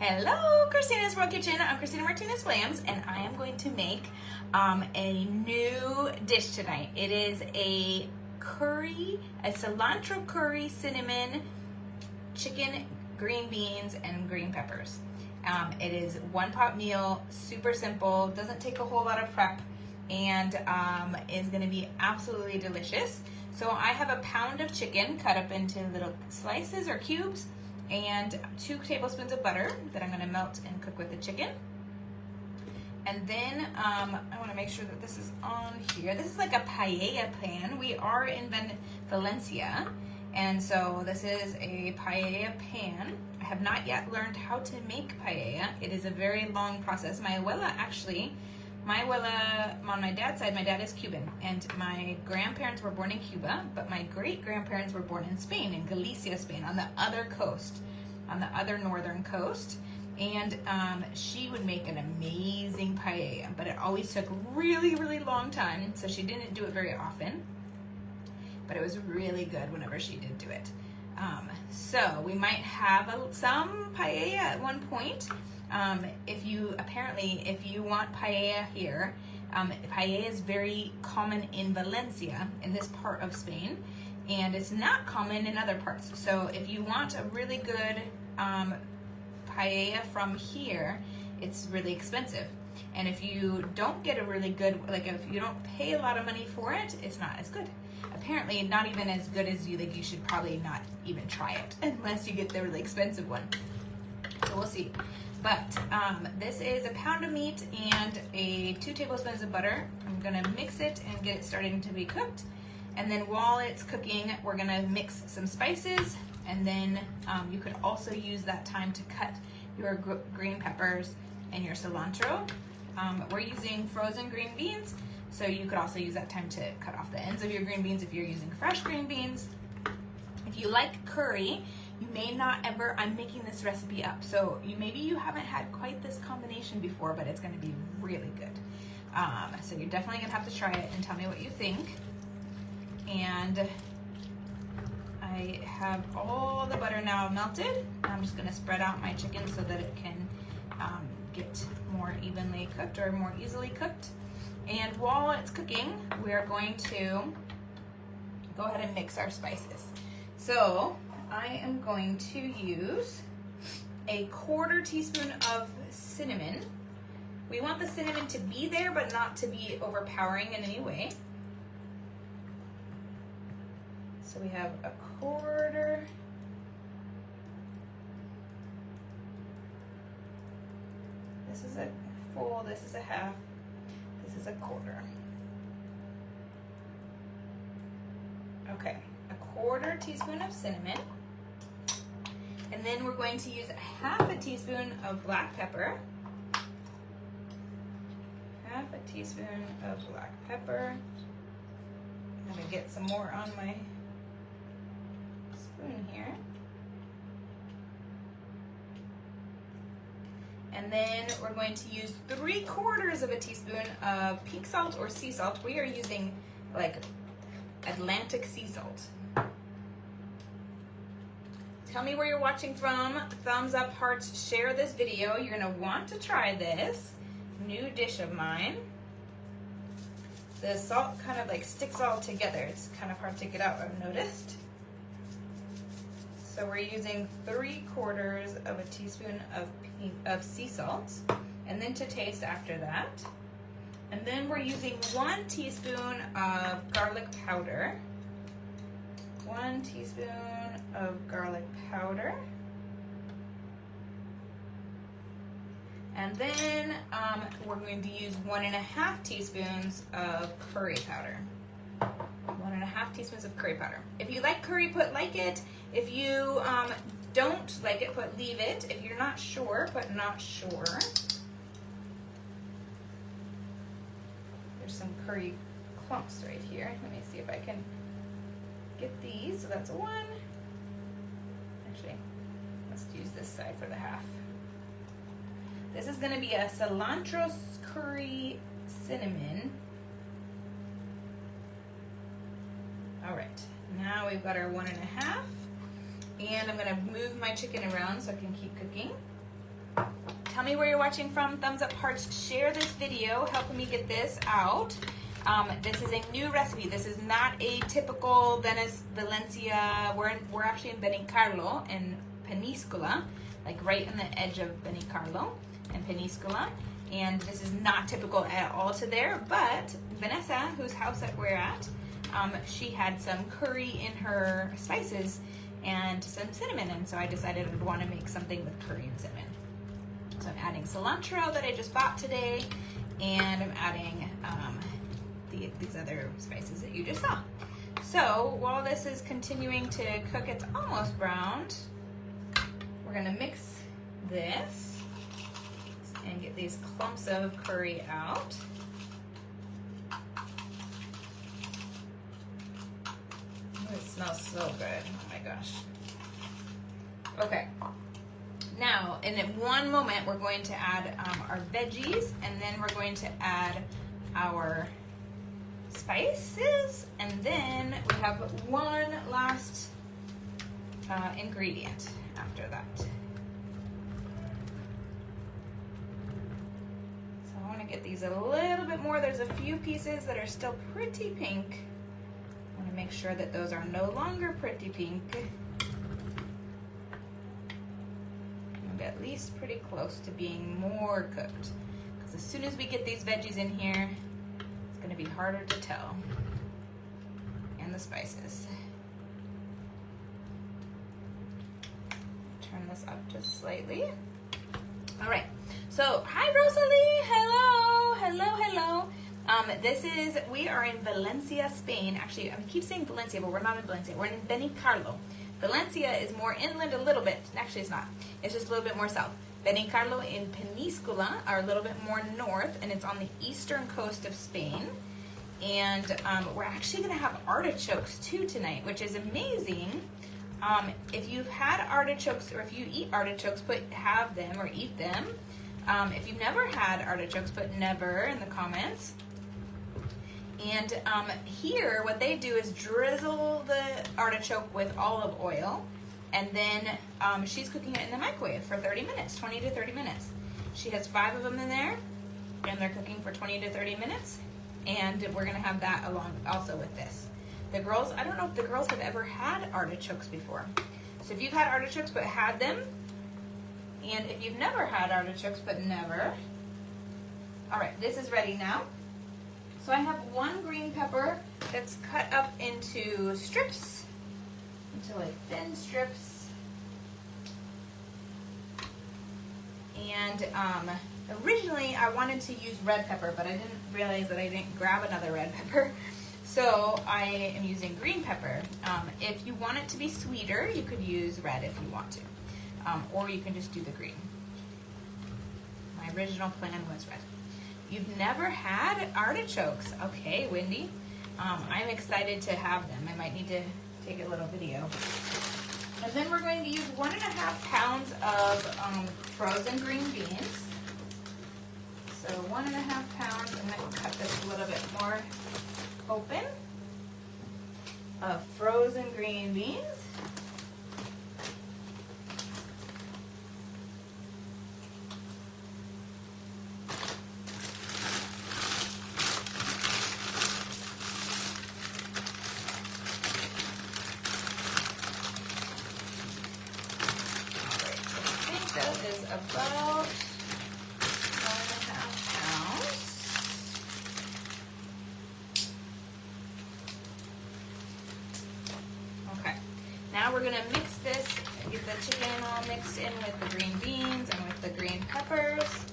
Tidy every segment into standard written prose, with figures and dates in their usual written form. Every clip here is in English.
Hello, Christina's World Kitchen. I'm Christina Martinez-Williams, and I am going to make a new dish tonight. It is a curry, a cilantro curry, cinnamon, chicken, green beans, and green peppers. It is one pot meal, super simple, doesn't take a whole lot of prep, and is going to be absolutely delicious. So I have a pound of chicken cut up into little slices or cubes, and 2 tablespoons of butter that I'm going to melt and cook with the chicken. And then I want to make sure that this is on here. This is like a paella pan. We are in Valencia, and so this is a paella pan. I have not yet learned how to make paella. It is a very long process. My abuela on my dad's side, my dad is Cuban, and my grandparents were born in Cuba, but my great-grandparents were born in Spain, in Galicia, Spain, on the other coast, on the other northern coast. And she would make an amazing paella, but it always took really, really long time, so she didn't do it very often, but it was really good whenever she did do it. So we might have some paella at one point. If you want paella here, paella is very common in Valencia, in this part of Spain, and it's not common in other parts. So if you want a really good paella from here, it's really expensive. And if you don't get a really good, like if you don't pay a lot of money for it, it's not as good. Apparently not even as good as you should probably not even try it unless you get the really expensive one. So we'll see. But this is a pound of meat and 2 tablespoons of butter. I'm gonna mix it and get it starting to be cooked. And then while it's cooking, we're gonna mix some spices. And then you could also use that time to cut your green peppers and your cilantro. We're using frozen green beans, so you could also use that time to cut off the ends of your green beans if you're using fresh green beans. If you like curry, you may not ever, I'm making this recipe up, so maybe you haven't had quite this combination before, but it's gonna be really good. So you're definitely gonna have to try it and tell me what you think. And I have all the butter now melted. I'm just gonna spread out my chicken so that it can get more evenly cooked or more easily cooked. And while it's cooking, we're going to go ahead and mix our spices. So I am going to use a 1/4 teaspoon of cinnamon. We want the cinnamon to be there, but not to be overpowering in any way. So we have a 1/4. This is a full, this is a half, this is a 1/4. Okay, a 1/4 teaspoon of cinnamon. And then we're going to use 1/2 teaspoon of black pepper. 1/2 teaspoon of black pepper. I'm gonna get some more on my spoon here. And then we're going to use 3/4 teaspoon of pink salt or sea salt. We are using like Atlantic sea salt. Tell me where you're watching from. Thumbs up, hearts, share this video. You're gonna want to try this new dish of mine. The salt kind of like sticks all together. It's kind of hard to get out, I've noticed. So we're using 3/4 teaspoon of sea salt, and then to taste after that. And then we're using 1 teaspoon of garlic powder. 1 teaspoon of garlic powder. And then we're going to use 1.5 teaspoons of curry powder. 1.5 teaspoons of curry powder. If you like curry, put like it. If you don't like it, put leave it. If you're not sure, put not sure. There's some curry clumps right here. Let me see if I can get these. So that's 1. Actually, let's use this side for the 1/2. This is gonna be a cilantro curry cinnamon. All right, now we've got our 1.5, and I'm gonna move my chicken around so I can keep cooking. Tell me where you're watching from. Thumbs up, hearts, share this video, helping me get this out. This is a new recipe. This is not a typical Valencia. We're actually in Benicarlo in Peníscola, like right in the edge of Benicarlo and Peníscola. And this is not typical at all to there, but Vanessa, whose house that we're at, she had some curry in her spices and some cinnamon, and so I decided I'd want to make something with curry and cinnamon. So I'm adding cilantro that I just bought today, and I'm adding these other spices that you just saw. So while this is continuing to cook, it's almost browned. We're gonna mix this and get these clumps of curry out. Oh, it smells so good. Oh my gosh. Okay. Now, in one moment, we're going to add our veggies, and then we're going to add our spices, and then we have one last ingredient after that. So I want to get these a little bit more. There's a few pieces that are still pretty pink. I want to make sure that those are no longer pretty pink. And at least pretty close to being more cooked. Because as soon as we get these veggies in here, it's going to be harder to tell. And the spices. Turn this up just slightly. All right. So, hi Rosalie. Hello. Hello, hello. We are in Valencia, Spain. Actually, I keep saying Valencia, but we're not in Valencia. We're in Benicarlo. Valencia is more inland a little bit. Actually, it's not. It's just a little bit more south. Benicarlo in Peníscola are a little bit more north, and it's on the eastern coast of Spain. And we're actually going to have artichokes too tonight, which is amazing. If you've had artichokes, or if you eat artichokes, have them or eat them. If you've never had artichokes, put never in the comments. And here, what they do is drizzle the artichoke with olive oil, and then she's cooking it in the microwave for 30 minutes, 20 to 30 minutes. She has 5 of them in there, and they're cooking for 20 to 30 minutes, and we're gonna have that along also with this. The girls, I don't know if the girls have ever had artichokes before. So if you've had artichokes but had them, and if you've never had artichokes but never, all right, this is ready now. So I have 1 green pepper that's cut up into strips, into like thin strips. And originally I wanted to use red pepper, but I didn't realize that I didn't grab another red pepper. So I am using green pepper. If you want it to be sweeter, you could use red if you want to. Or you can just do the green. My original plan was red. You've never had artichokes. Okay, Wendy. I'm excited to have them. I might need to take a little video. And then we're going to use 1.5 pounds of frozen green beans. So 1.5 pounds, I'm going to cut this a little bit more open, of frozen green beans. Is about 1.5 pounds. Okay, now we're gonna mix this, get the chicken all mixed in with the green beans and with the green peppers,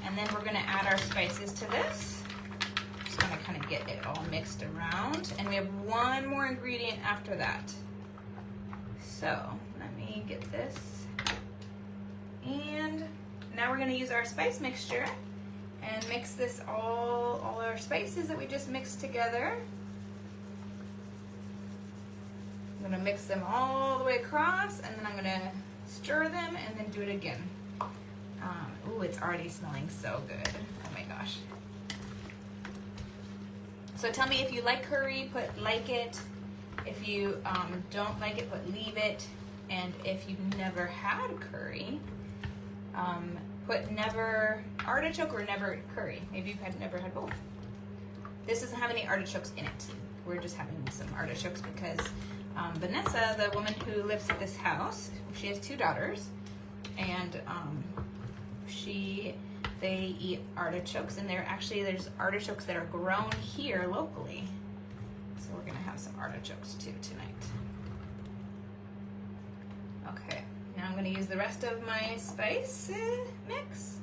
and then we're gonna add our spices to this. Just gonna kind of get it all mixed around, and we have 1 more ingredient after that. So let me get this. And now we're going to use our spice mixture and mix this all our spices that we just mixed together. I'm going to mix them all the way across, and then I'm going to stir them and then do it again. Ooh, it's already smelling so good. Oh my gosh. So tell me if you like curry, put like it. If you don't like it, put leave it. And if you've never had curry, put never artichoke or never curry. Maybe you've never had both. This doesn't have any artichokes in it. We're just having some artichokes because Vanessa, the woman who lives at this house, she has 2 daughters, and they eat artichokes, and there's artichokes that are grown here locally. So we're gonna have some artichokes too tonight. Okay, now I'm gonna use the rest of my spice mix.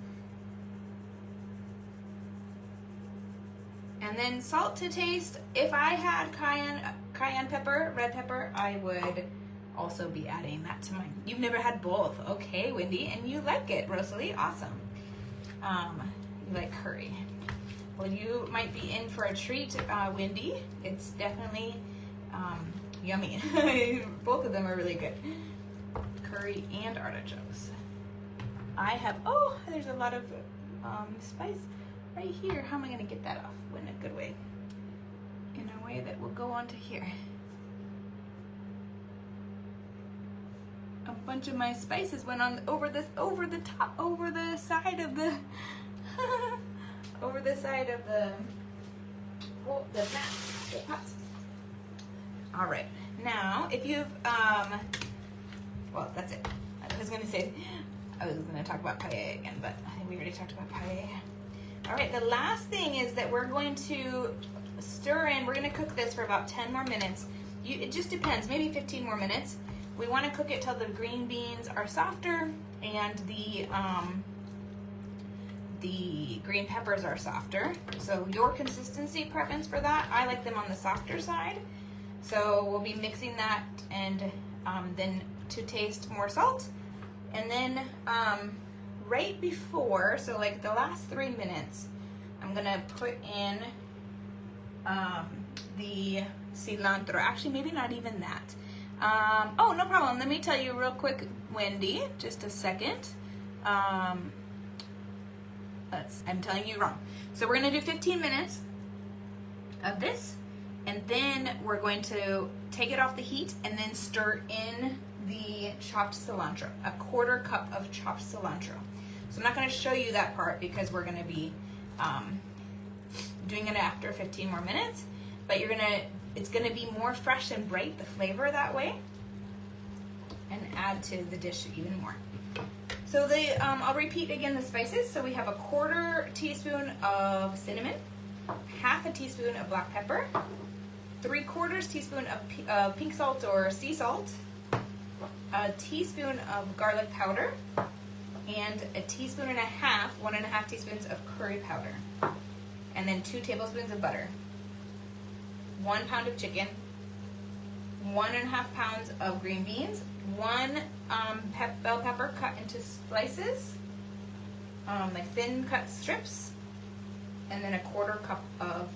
And then salt to taste. If I had cayenne pepper, red pepper, I would also be adding that to mine. You've never had both. Okay, Wendy, and you like it, Rosalie, awesome. You like curry. Well, you might be in for a treat, Wendy. It's definitely yummy. Both of them are really good. Curry and artichokes. I have, oh, there's a lot of spice right here. How am I gonna get that off in a good way? In a way that will go onto here. A bunch of my spices went on over the side of the over the side of the pot. All right, now if you've well, that's it. I was gonna talk about paella again, but I think we already talked about paella. All right, the last thing is that we're going to stir in. We're gonna cook this for about 10 more minutes. It just depends, maybe 15 more minutes. We want to cook it till the green beans are softer and the green peppers are softer. So your consistency preference for that, I like them on the softer side. So we'll be mixing that, and then to taste more salt. And then right before, so like the last 3 minutes, I'm gonna put in the cilantro. Actually, maybe not even that. Oh, no problem. Let me tell you real quick, Wendy, just a second. I'm telling you wrong. So we're gonna do 15 minutes of this, and then we're going to take it off the heat and then stir in the chopped cilantro, a 1/4 cup of chopped cilantro. So I'm not gonna show you that part because we're gonna be doing it after 15 more minutes, but it's gonna be more fresh and bright, the flavor that way, and add to the dish even more. So I'll repeat again the spices. So we have a 1/4 teaspoon of cinnamon, 1/2 teaspoon of black pepper, 3/4 teaspoon of pink salt or sea salt, a teaspoon of garlic powder, and 1.5 teaspoons, 1.5 teaspoons of curry powder, and then 2 tablespoons of butter. 1 pound of chicken, 1.5 pounds of green beans, 1 bell pepper cut into slices, like thin cut strips, and then a 1/4 cup of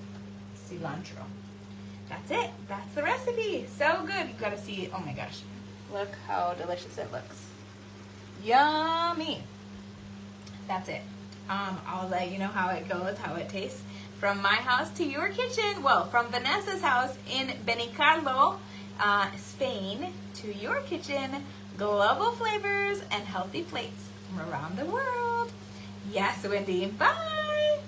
cilantro. That's it. That's the recipe. So good. You gotta see it. Oh my gosh. Look how delicious it looks. Yummy. That's it. I'll let you know how it goes, how it tastes. From my house to your kitchen, well, from Vanessa's house in Benicarlo, Spain, to your kitchen, global flavors and healthy plates from around the world. Yes, Wendy. Bye.